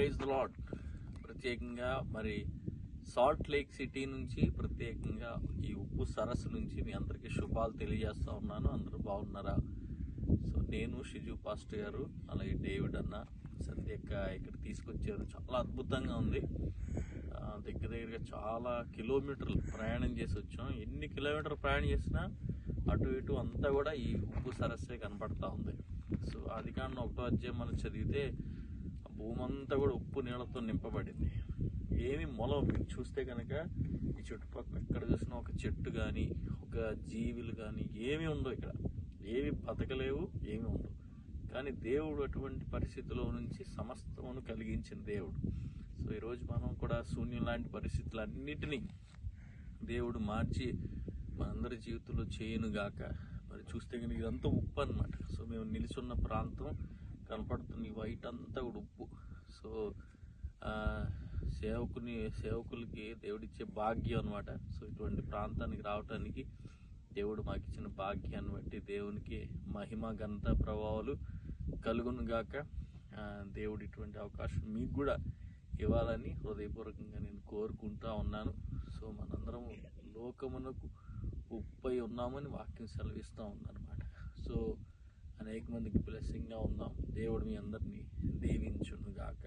Praise the lord. ప్రత్యేకంగా మరి salt lake city నుంచి, ప్రత్యేకంగా ఈ ఉప్పు సరస్సు నుంచి మీ అందరికీ శుభాలు తెలియజేస్తా ఉన్నాను. అందరూ బాగున్నారా? సో నేను షిజు పాస్టర్ గారు, అలాగే డేవిడ్ అన్న, సంధ్యక్క ఇక్కడ తీసుకొచ్చారు. చాలా అద్భుతంగా ఉంది. దగ్గర దగ్గరగా చాలా కిలోమీటర్లు ప్రయాణం చేసి వచ్చాం. ఎన్ని కిలోమీటర్లు ప్రయాణం చేసినా అటు ఇటు అంతా కూడా ఈ ఉప్పు సరస్సే కనపడతా ఉంది. సో ఆదికాండం 1వ అధ్యాయం మనం చదివితే భూమి అంతా కూడా ఉప్పు నీళ్ళతో నింపబడింది. ఏమి మూలం మీరు చూస్తే కనుక ఈ చుట్టుపక్కల ఎక్కడ చూసినా ఒక చెట్టు కానీ, ఒక జీవులు కానీ ఏమి ఉండవు. ఇక్కడ ఏవి బతకలేవు, ఏమి ఉండవు. కానీ దేవుడు అటువంటి పరిస్థితుల్లో నుంచి సమస్తమును కలిగించిన దేవుడు. సో ఈరోజు మనం కూడా శూన్యం లాంటి పరిస్థితులన్నిటినీ దేవుడు మార్చి మనందరి జీవితంలో చేయనుగాక. మరి చూస్తే కనుక ఇదంతా ఉప్పు అనమాట. సో మేము నిలుచున్న ప్రాంతం కనపడుతుంది, వైట్ అంతా కూడా ఉప్పు. సో సేవకులకి దేవుడిచ్చే భాగ్యం అనమాట. సో ఇటువంటి ప్రాంతానికి రావటానికి దేవుడు మాకు ఇచ్చిన భాగ్యాన్ని బట్టి దేవునికి మహిమ, ఘనత, ప్రభావాలు కలుగును గాక. దేవుడు ఇటువంటి అవకాశం మీకు కూడా ఇవ్వాలని హృదయపూర్వకంగా నేను కోరుకుంటా ఉన్నాను. సో మనందరం లోకమునకు ఉప్పై ఉన్నామని వాక్యం సెలవిస్తూ ఉందన్నమాట. సో అనేక మందికి బ్లెస్సింగ్గా ఉందాం. దేవుడు మీ అందరినీ దీవించును గాక.